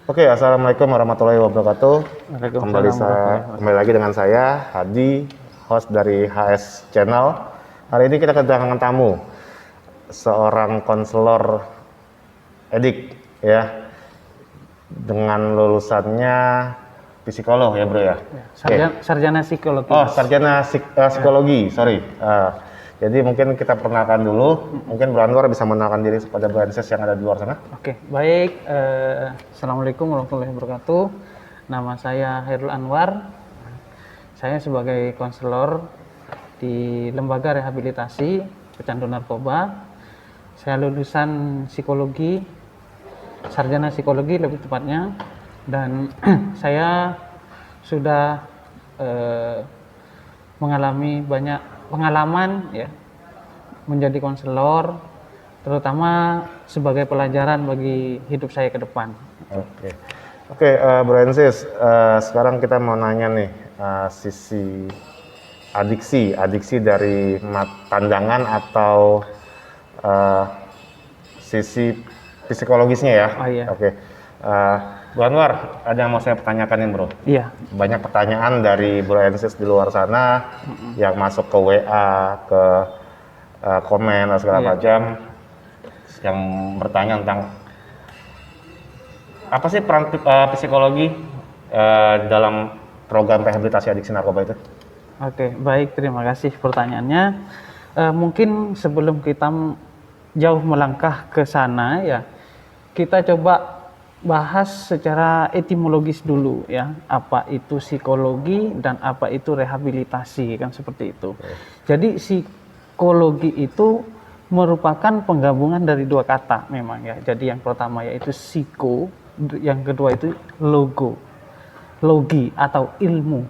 Oke, assalamualaikum warahmatullahi wabarakatuh. Kembali, Waalaikumsalam. kembali lagi dengan saya, Hadi, host dari HS Channel. Hari ini kita kedatangan tamu, seorang konselor edik, ya, dengan lulusannya psikolog ya bro ya. Sarjana psikologi. Oh, sarjana psikologi, sorry. Jadi mungkin kita perkenalkan dulu, mungkin Bro Anwar bisa mengenalkan diri kepada Brances yang ada di luar sana. Oke, baik. Assalamualaikum warahmatullahi wabarakatuh. Nama saya Hairul Anwar. Saya sebagai konselor di Lembaga Rehabilitasi Pecandu Narkoba. Saya lulusan psikologi, sarjana psikologi lebih tepatnya, dan saya sudah mengalami banyak pengalaman ya menjadi konselor, terutama sebagai pelajaran bagi hidup saya ke depan. Oke, Brances, sekarang kita mau nanya nih sisi adiksi dari pandangan atau sisi psikologisnya ya. Oh iya. Oke. Bro Anwar, ada yang mau saya pertanyakan nih bro. Iya. Banyak pertanyaan dari Brances di luar sana yang masuk ke WA, ke komen dan segala macam, yang bertanya tentang apa sih peran psikologi dalam program rehabilitasi adiksi narkoba itu? Oke, baik, terima kasih pertanyaannya. Mungkin sebelum kita jauh melangkah ke sana ya, kita coba bahas secara etimologis dulu ya, apa itu psikologi dan apa itu rehabilitasi, kan seperti itu. Jadi psikologi itu merupakan penggabungan dari dua kata memang ya. Jadi yang pertama yaitu psiko, yang kedua itu logi atau ilmu.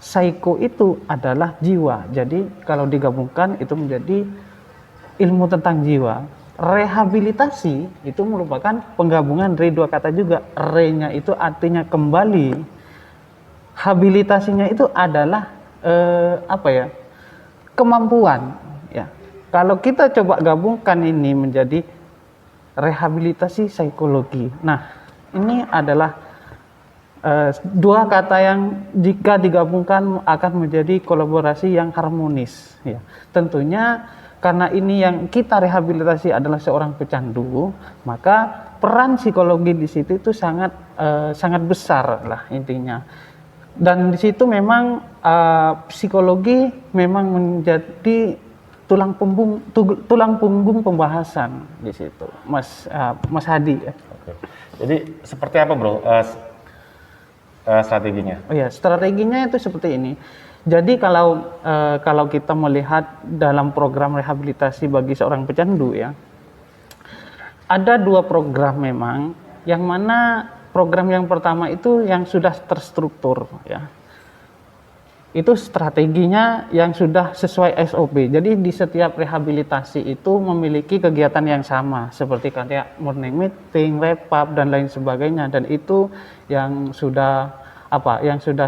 Psycho itu adalah jiwa. Jadi kalau digabungkan itu menjadi ilmu tentang jiwa. Rehabilitasi itu merupakan penggabungan dari dua kata juga. Re-nya itu artinya kembali. Habilitasinya itu adalah kemampuan ya. Kalau kita coba gabungkan ini menjadi rehabilitasi psikologi. Nah, ini adalah dua kata yang jika digabungkan akan menjadi kolaborasi yang harmonis ya. Tentunya karena ini yang kita rehabilitasi adalah seorang pecandu, maka peran psikologi di situ itu sangat besar lah intinya. Dan di situ memang psikologi memang menjadi tulang punggung pembahasan di situ, Mas Hadi. Oke. Jadi seperti apa bro strateginya? Oh ya, strateginya itu seperti ini. Jadi kalau kita melihat dalam program rehabilitasi bagi seorang pecandu ya, ada dua program memang, yang mana program yang pertama itu yang sudah terstruktur ya. Itu strateginya yang sudah sesuai SOP. Jadi di setiap rehabilitasi itu memiliki kegiatan yang sama, seperti kayak morning meeting, wrap up dan lain sebagainya, dan itu yang sudah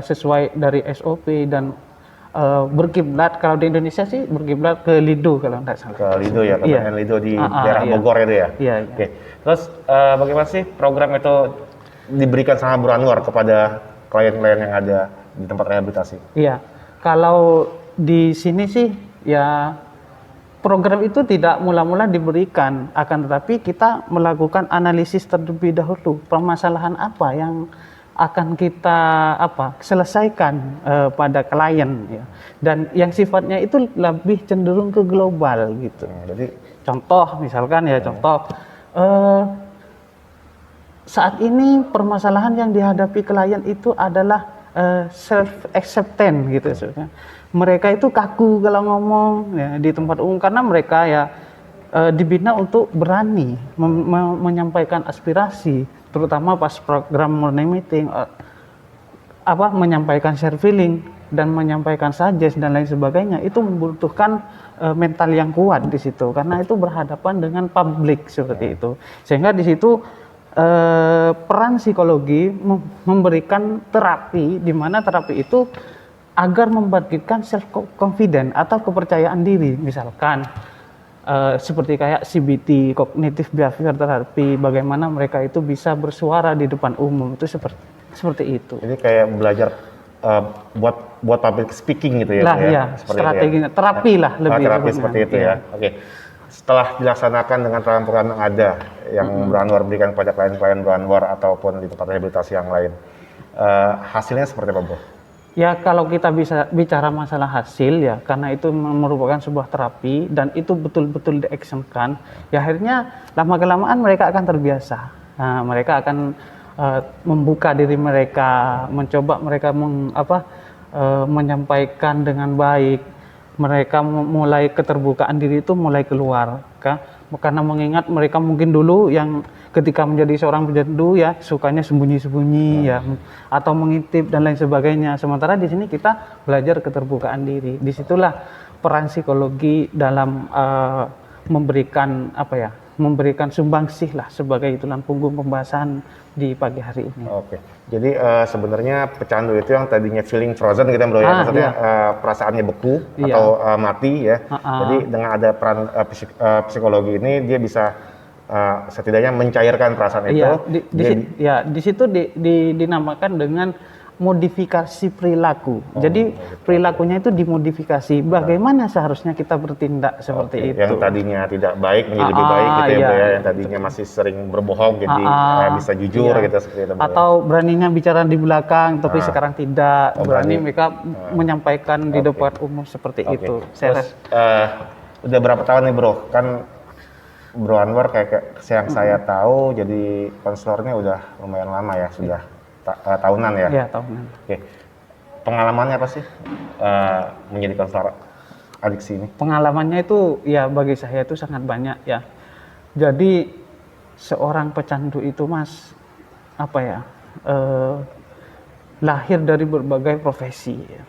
sesuai dari SOP dan berkiblat, kalau di Indonesia sih berkiblat ke Lido kalau tidak salah. Ke Lido ya, iya. Lido di daerah Bogor itu ya. Iya. Oke. Terus bagaimana sih program itu diberikan sama Bro Anwar kepada klien-klien yang ada di tempat rehabilitasi? Iya. Kalau di sini sih ya program itu tidak mula-mula diberikan, akan tetapi kita melakukan analisis terlebih dahulu permasalahan apa yang akan kita selesaikan pada klien ya. Dan yang sifatnya itu lebih cenderung ke global gitu. Jadi contoh misalkan ya, saat ini permasalahan yang dihadapi klien itu adalah self acceptance gitu. Mereka itu kaku kalau ngomong ya, di tempat umum, karena mereka ya dibina untuk berani menyampaikan aspirasi, terutama pas program morning meeting, menyampaikan share feeling dan menyampaikan suggest dan lain sebagainya. Itu membutuhkan mental yang kuat di situ, karena itu berhadapan dengan publik seperti itu. Sehingga di situ peran psikologi memberikan terapi, di mana terapi itu agar membangkitkan self confidence atau kepercayaan diri. Misalkan seperti kayak CBT, Cognitive Behavior Therapy, bagaimana mereka itu bisa bersuara di depan umum, itu seperti itu. Jadi kayak belajar buat public speaking gitu ya, Lah Bro, ya, Seperti strateginya, itu ya. terapi lah lebih. Terapi seperti itu ya. Oke. Setelah dilaksanakan dengan program-program yang ada, yang Bro Anwar berikan kepada klien-klien Bro Anwar ataupun di tempat rehabilitasi yang lain, hasilnya seperti apa, Bro? Ya kalau kita bisa bicara masalah hasil ya, karena itu merupakan sebuah terapi dan itu betul-betul diactionkan, ya akhirnya lama-kelamaan mereka akan terbiasa. Nah, mereka akan membuka diri mereka, mencoba mereka menyampaikan dengan baik. Mereka mulai keterbukaan diri itu mulai keluar, karena mengingat mereka mungkin dulu yang ketika menjadi seorang pecandu ya sukanya sembunyi-sembunyi ya, atau mengintip dan lain sebagainya. Sementara di sini kita belajar keterbukaan diri. Disitulah peran psikologi dalam memberikan memberikan sumbangsih lah sebagai tulang punggung pembahasan di pagi hari ini. Oke, jadi sebenarnya pecandu itu yang tadinya feeling frozen gitu Bro ya, maksudnya perasaannya beku atau mati ya. Jadi dengan ada peran psikologi ini dia bisa setidaknya mencairkan perasaan itu. Di situ dinamakan dengan modifikasi perilaku. Jadi perilakunya itu dimodifikasi. Bagaimana seharusnya kita bertindak seperti itu. Yang tadinya tidak baik menjadi lebih baik gitu ya, Bro ya. Yang tadinya masih sering berbohong jadi bisa jujur gitu seperti itu. Atau beraninya bicara di belakang tapi sekarang tidak. Berani mereka menyampaikan di depan umum seperti itu. Terus udah berapa tahun nih, Bro? Kan Bro Anwar kayak yang saya tahu jadi konselornya udah lumayan lama ya, sudah tahunan ya? Iya, tahunan. Oke. Pengalamannya apa sih menjadi konselor adiksi ini? Pengalamannya itu ya bagi saya itu sangat banyak ya. Jadi seorang pecandu itu Mas, lahir dari berbagai profesi ya.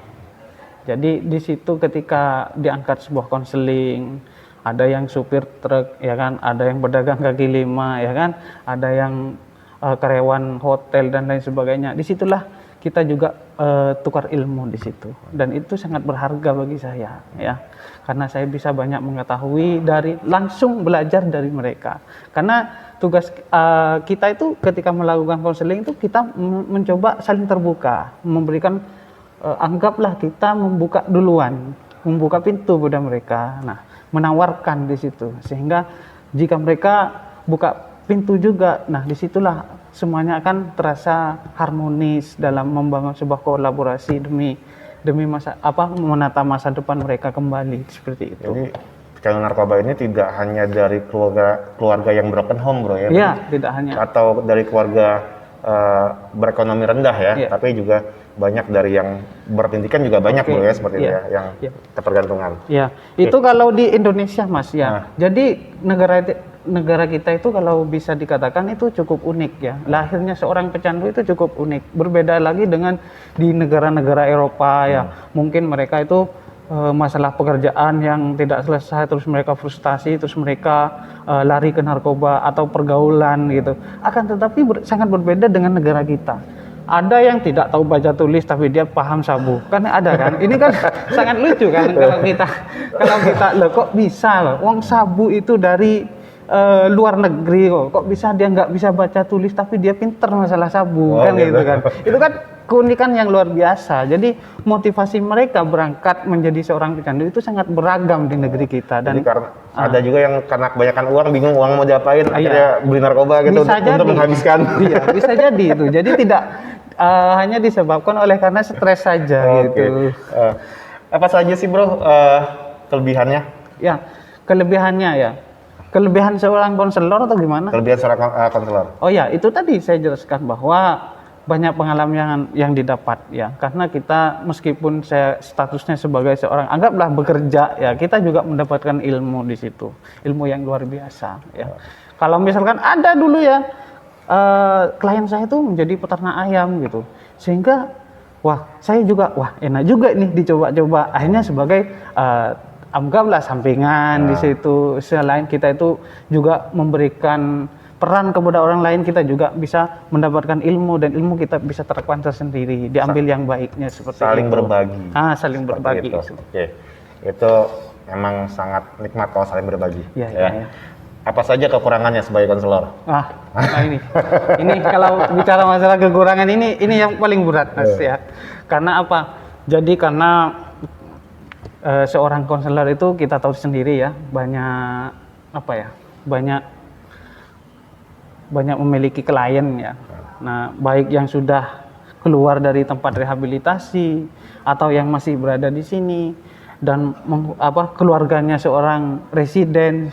Jadi di situ ketika diangkat sebuah konseling, ada yang supir truk ya kan, ada yang pedagang kaki lima ya kan, ada yang karyawan hotel dan lain sebagainya. Disitulah kita juga tukar ilmu di situ, dan itu sangat berharga bagi saya ya, karena saya bisa banyak mengetahui langsung belajar dari mereka. Karena tugas kita itu ketika melakukan konseling itu kita mencoba saling terbuka, memberikan anggaplah kita membuka duluan, membuka pintu pada mereka. Nah, menawarkan di situ, sehingga jika mereka buka pintu juga, nah disitulah semuanya akan terasa harmonis dalam membangun sebuah kolaborasi demi menata masa depan mereka kembali seperti itu. Jadi pecandu narkoba ini tidak hanya dari keluarga yang broken home, Bro ya? Iya, tidak hanya. Atau dari keluarga berekonomi rendah ya, tapi juga banyak dari yang berpendidikan juga banyak, Bro ya, seperti itu ya, yang ketergantungan. Ya, itu kalau di Indonesia Mas ya. Jadi negara kita itu kalau bisa dikatakan itu cukup unik ya. Lahirnya seorang pecandu itu cukup unik. Berbeda lagi dengan di negara-negara Eropa ya. Mungkin mereka itu masalah pekerjaan yang tidak selesai, terus mereka frustasi, terus mereka lari ke narkoba atau pergaulan gitu. Akan tetapi sangat berbeda dengan negara kita. Ada yang tidak tahu baca tulis tapi dia paham sabu, kan ada kan? Ini kan sangat lucu kan kalau kita loh kok bisa loh, uang sabu itu dari luar negeri kok bisa dia nggak bisa baca tulis tapi dia pinter masalah sabu kan gitu kan? Itu kan keunikan yang luar biasa. Jadi motivasi mereka berangkat menjadi seorang pecandu itu sangat beragam di negeri kita. Dan jadi karena ada juga yang karena kebanyakan uang bingung uang mau diapain, akhirnya beli narkoba gitu untuk menghabiskan. Iya, bisa jadi itu. Jadi tidak hanya disebabkan oleh karena stres saja gitu. Apa saja sih Bro kelebihannya? Ya, kelebihannya ya. Kelebihan seorang konselor atau gimana? Kelebihan seorang konselor. Oh ya, itu tadi saya jelaskan bahwa banyak pengalaman yang didapat ya, karena kita meskipun saya statusnya sebagai seorang anggaplah bekerja ya, kita juga mendapatkan ilmu di situ, ilmu yang luar biasa ya. Kalau misalkan ada dulu ya klien saya tuh menjadi peternak ayam gitu, sehingga saya juga enak juga nih dicoba-coba, akhirnya sebagai anggaplah sampingan di situ. Selain kita itu juga memberikan peran kepada orang lain, kita juga bisa mendapatkan ilmu, dan ilmu kita bisa terapkan tersendiri, diambil yang baiknya seperti saling itu. Berbagi. Saling berbagi. Itu. Oke. Itu memang sangat nikmat kalau saling berbagi. Iya, ya. iya. Apa saja kekurangannya sebagai konselor? Nah ini kalau bicara masalah kekurangan ini yang paling berat Mas ya. Karena apa? Jadi karena seorang konselor itu kita tahu sendiri ya, banyak apa ya? Banyak memiliki klien ya. Nah, baik yang sudah keluar dari tempat rehabilitasi atau yang masih berada di sini dan keluarganya seorang residen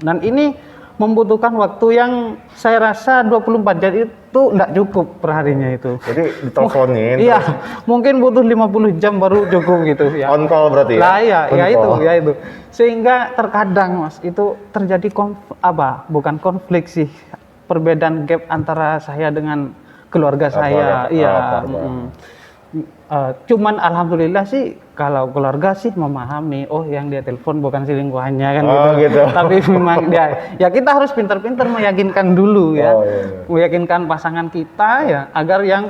dan ini membutuhkan waktu yang saya rasa 24 jam itu enggak cukup perharinya itu. Jadi diteleponin. Iya, mungkin butuh 50 jam baru cukup gitu ya. On call berarti ya? Lah ya On call. itu. Sehingga terkadang Mas itu terjadi bukan konflik sih. Perbedaan gap antara saya dengan keluarga saya. Iya. Cuman alhamdulillah sih kalau keluarga sih memahami, oh yang dia telepon bukan selingkuhannya kan gitu. Tapi memang ya kita harus pintar-pintar meyakinkan dulu ya. Meyakinkan pasangan kita ya agar yang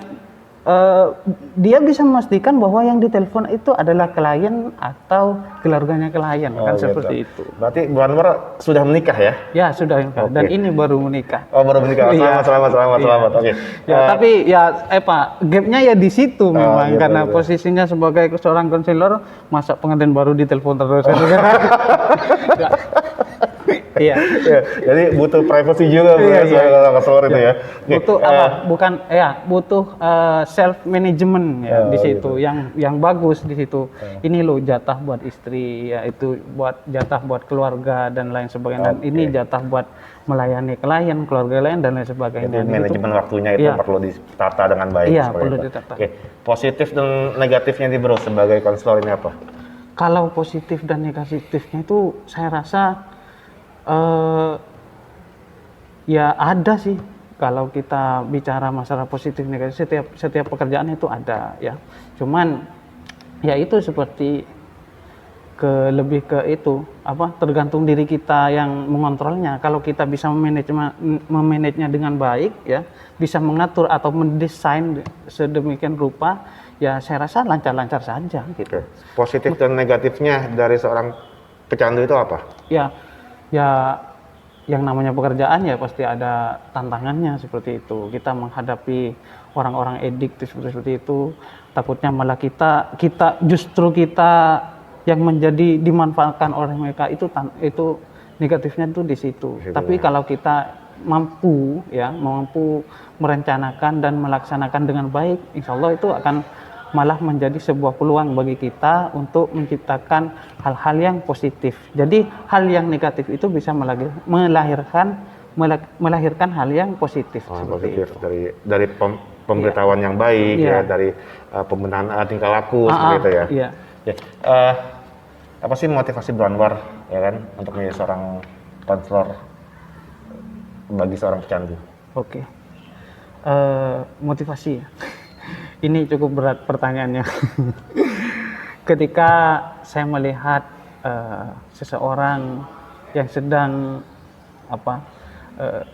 dia bisa memastikan bahwa yang ditelepon itu adalah klien atau keluarganya klien kan seperti itu. Berarti Bu Anwar sudah menikah ya? Ya sudah menikah dan ini baru menikah. Oh baru menikah. Selamat. Oke. Ya tapi ya gapnya ya di situ memang karena posisinya sebagai seorang konselor masa pengantin baru ditelepon terus. Iya. Jadi butuh privacy juga sebagai konselor itu ya. Butuh butuh self management ya di situ yang bagus di situ. Ini loh jatah buat istri ya, itu buat jatah buat keluarga dan lain sebagainya. Dan ini jatah buat melayani klien, keluarga lain dan lain sebagainya. Jadi manajemen waktunya itu perlu ditata dengan baik. Iya, perlu ditata. Oke. Positif dan negatifnya nih Bro sebagai konselor ini apa? Kalau positif dan negatifnya itu saya rasa ya ada sih. Kalau kita bicara masalah positif negatif, setiap pekerjaan itu ada ya. Cuman ya itu seperti lebih ke itu tergantung diri kita yang mengontrolnya. Kalau kita bisa memanagenya dengan baik ya, bisa mengatur atau mendesain sedemikian rupa, ya saya rasa lancar-lancar saja gitu. Positif dan negatifnya dari seorang pecandu itu apa? Ya yang namanya pekerjaan ya pasti ada tantangannya seperti itu. Kita menghadapi orang-orang adiktif seperti itu, takutnya malah kita yang menjadi dimanfaatkan oleh mereka itu negatifnya itu di situ. Tapi kalau kita mampu merencanakan dan melaksanakan dengan baik, insya Allah itu akan malah menjadi sebuah peluang bagi kita untuk menciptakan hal-hal yang positif. Jadi hal yang negatif itu bisa melahirkan hal yang positif. Positif dari pemberitahuan yang baik ya, dari pembenahan tingkah laku seperti itu ya. Iya. Apa sih motivasi Bu Anwar ya kan untuk menjadi seorang konselor bagi seorang pecandu? Oke. Motivasi ya. Ini cukup berat pertanyaannya. Ketika saya melihat seseorang yang sedang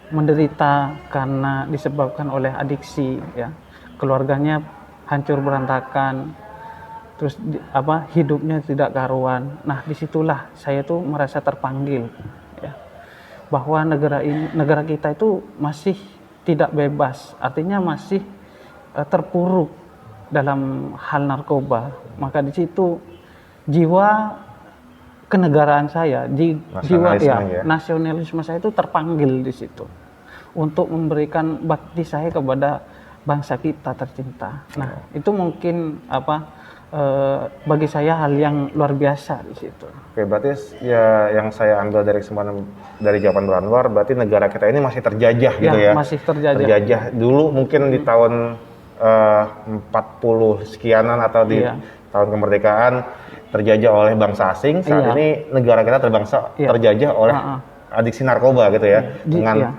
menderita karena disebabkan oleh adiksi, ya, keluarganya hancur berantakan, terus hidupnya tidak karuan. Nah, disitulah saya tuh merasa terpanggil, ya, bahwa negara kita itu masih tidak bebas, artinya masih terpuruk dalam hal narkoba. Maka di situ jiwa kenegaraan saya, nasionalisme saya itu terpanggil di situ untuk memberikan bakti saya kepada bangsa kita tercinta. Nah, itu mungkin bagi saya hal yang luar biasa di situ. Oke, berarti ya yang saya ambil dari kesempatan dari jawaban Bu Anwar, berarti negara kita ini masih terjajah gitu ya. Masih terjajah. Terjajah dulu mungkin di tahun 40 sekianan atau di tahun kemerdekaan terjajah oleh bangsa asing. Saat ini negara kita terjajah oleh adiksi narkoba gitu ya, dengan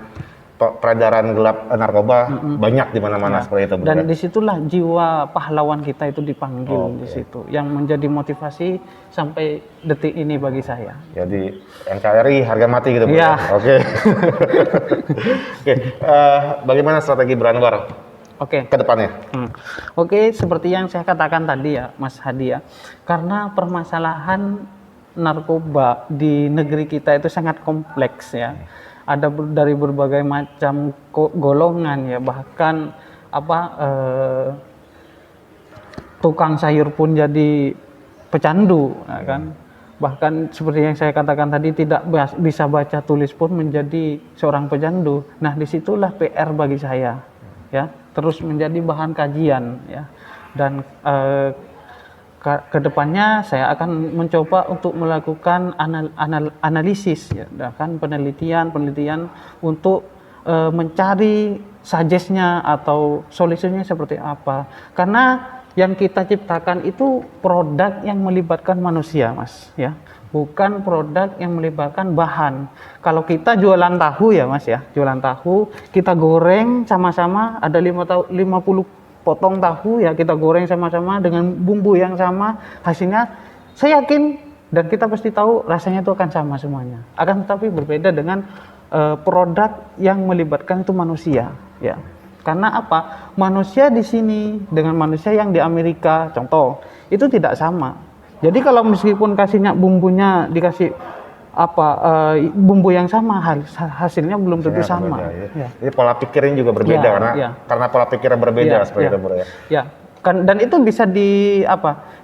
peredaran gelap narkoba banyak di mana-mana seperti itu. Dan disitulah jiwa pahlawan kita itu dipanggil di situ, yang menjadi motivasi sampai detik ini bagi saya. Jadi NKRI harga mati gitu. Oke. Bagaimana strategi Bu Anwar ke depannya? Oke, seperti yang saya katakan tadi ya Mas Hadi ya, karena permasalahan narkoba di negeri kita itu sangat kompleks ya. Ada dari berbagai macam golongan ya, bahkan tukang sayur pun jadi pecandu, ya kan? Bahkan seperti yang saya katakan tadi, tidak bisa baca tulis pun menjadi seorang pecandu. Nah, disitulah PR bagi saya, ya, terus menjadi bahan kajian, ya, dan kedepannya saya akan mencoba untuk melakukan analisis, ya, kan penelitian untuk mencari suggest-nya atau solusinya seperti apa. Karena yang kita ciptakan itu produk yang melibatkan manusia, Mas, ya. Bukan produk yang melibatkan bahan. Kalau kita jualan tahu ya, Mas, ya, jualan tahu, kita goreng sama-sama, ada 50 potong tahu ya, kita goreng sama-sama dengan bumbu yang sama, hasilnya saya yakin dan kita pasti tahu rasanya itu akan sama semuanya. Akan tetapi berbeda dengan produk yang melibatkan itu manusia, ya. Karena apa? Manusia di sini dengan manusia yang di Amerika, contoh, itu tidak sama. Jadi kalau meskipun kasihnya bumbunya dikasih bumbu yang sama, hasilnya belum tentu sama. Ya. Jadi pola pikirnya juga berbeda karena pola pikirnya berbeda seperti itu, Bro, ya. Ya. Dan itu bisa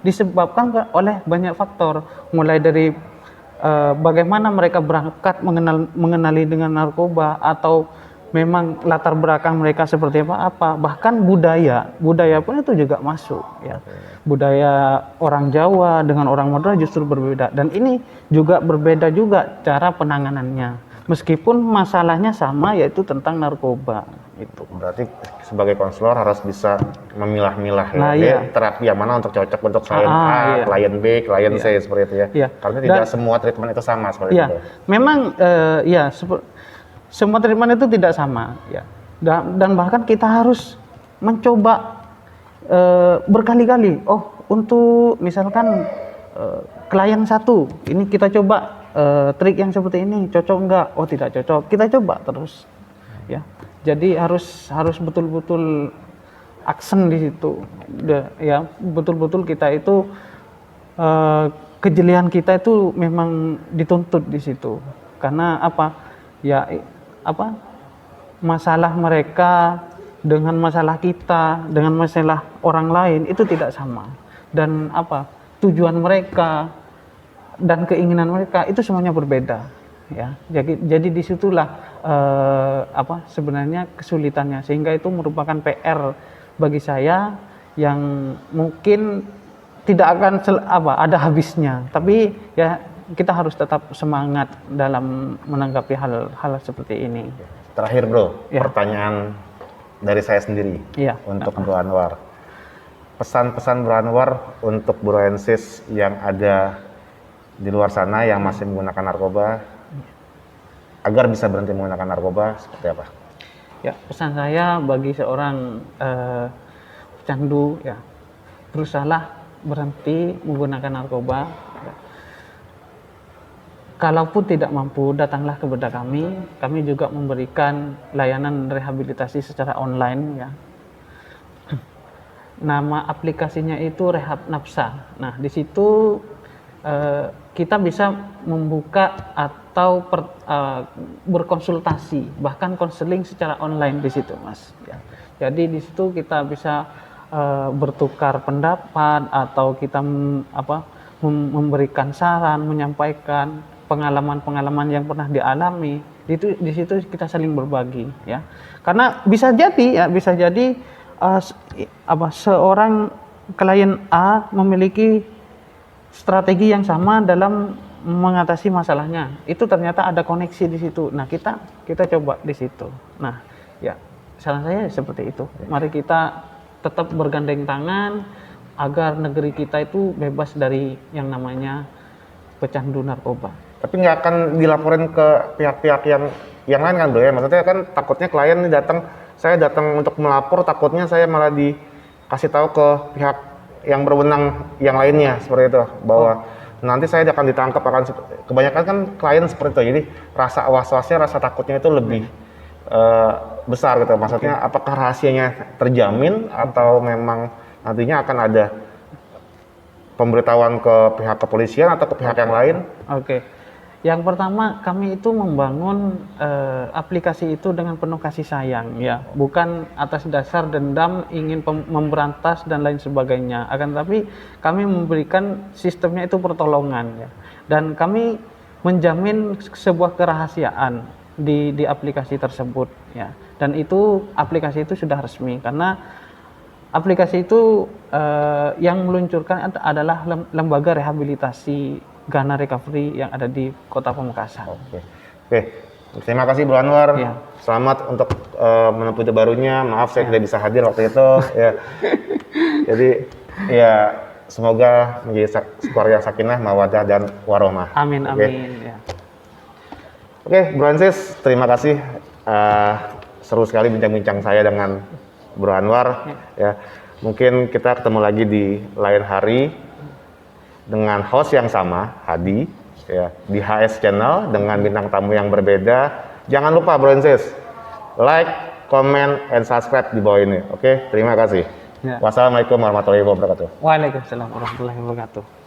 disebabkan oleh banyak faktor, mulai dari bagaimana mereka berangkat mengenali dengan narkoba, atau memang latar belakang mereka seperti apa, bahkan budaya pun itu juga masuk, ya. Budaya orang Jawa dengan orang Madura justru berbeda, dan ini juga berbeda juga cara penanganannya, meskipun masalahnya sama, yaitu tentang narkoba. Itu berarti sebagai konselor harus bisa memilah-milah, ya. Terapi yang mana untuk cocok untuk klien A, klien B, klien C, seperti itu ya. Karena tidak semua treatment itu sama seperti itu. Memang semua treatment itu tidak sama, ya. Dan bahkan kita harus mencoba berkali-kali. Oh, untuk misalkan klien satu, ini kita coba trik yang seperti ini, cocok enggak? Oh, tidak cocok. Kita coba terus, ya. Jadi harus betul-betul aksen di situ, ya. Betul-betul kita itu kejelian kita itu memang dituntut di situ. Karena masalah mereka dengan masalah kita, dengan masalah orang lain itu tidak sama, dan tujuan mereka dan keinginan mereka itu semuanya berbeda, ya. Jadi disitulah sebenarnya kesulitannya, sehingga itu merupakan PR bagi saya yang mungkin tidak akan ada habisnya, tapi ya kita harus tetap semangat dalam menanggapi hal seperti ini. Terakhir, Bro, pertanyaan dari saya sendiri untuk Bro Anwar. Pesan-pesan Bro Anwar untuk Broensis yang ada di luar sana yang masih menggunakan narkoba agar bisa berhenti menggunakan narkoba seperti apa? Ya, pesan saya bagi seorang pecandu, ya, berusahalah berhenti menggunakan narkoba. Kalaupun tidak mampu, datanglah kepada kami. Kami juga memberikan layanan rehabilitasi secara online, ya. Nama aplikasinya itu Rehab Nafsa. Nah, di situ kita bisa membuka atau berkonsultasi, bahkan konseling secara online di situ, Mas. Ya. Jadi di situ kita bisa bertukar pendapat, atau kita memberikan saran, menyampaikan pengalaman-pengalaman yang pernah dialami. Di situ kita saling berbagi, ya. Karena bisa jadi seorang klien A memiliki strategi yang sama dalam mengatasi masalahnya. Itu ternyata ada koneksi di situ. Nah, kita coba di situ. Nah, ya, saran saya seperti itu. Mari kita tetap bergandeng tangan agar negeri kita itu bebas dari yang namanya pecandu narkoba. Tapi nggak akan dilaporin ke pihak-pihak yang lain kan, Bro, ya? Maksudnya kan takutnya klien ini saya datang untuk melapor, takutnya saya malah dikasih tahu ke pihak yang berwenang yang lainnya seperti itu, bahwa nanti saya akan ditangkap, kebanyakan kan klien seperti itu. Jadi rasa was-wasnya, rasa takutnya itu lebih besar gitu. Maksudnya apakah rahasianya terjamin atau memang nantinya akan ada pemberitahuan ke pihak kepolisian atau ke pihak yang lain? Oke. Yang pertama, kami itu membangun aplikasi itu dengan penuh kasih sayang, ya, bukan atas dasar dendam, ingin memberantas dan lain sebagainya. Akan tetapi kami memberikan sistemnya itu pertolongan, ya, dan kami menjamin sebuah kerahasiaan di aplikasi tersebut, ya. Dan itu aplikasi itu sudah resmi karena aplikasi itu yang meluncurkan adalah lembaga rehabilitasi Ghana Recovery yang ada di Kota Pamekasan. Oke. Terima kasih Bro Anwar. Ya. Selamat untuk menempuh hidup barunya. Maaf saya tidak bisa hadir waktu itu. Ya. Jadi ya semoga menjadi keluarga sakinah, mawaddah dan warohmah. Amin, amin. Ya. Oke, Bro Ansis, terima kasih. Seru sekali bincang-bincang saya dengan Bro Anwar. Ya. Mungkin kita ketemu lagi di lain hari dengan host yang sama, Hadi, ya, di HS Channel dengan bintang tamu yang berbeda. Jangan lupa Bro Ansis, like, comment, and subscribe di bawah ini. Oke, terima kasih. Ya. Wassalamualaikum warahmatullahi wabarakatuh. Waalaikumsalam warahmatullahi wabarakatuh.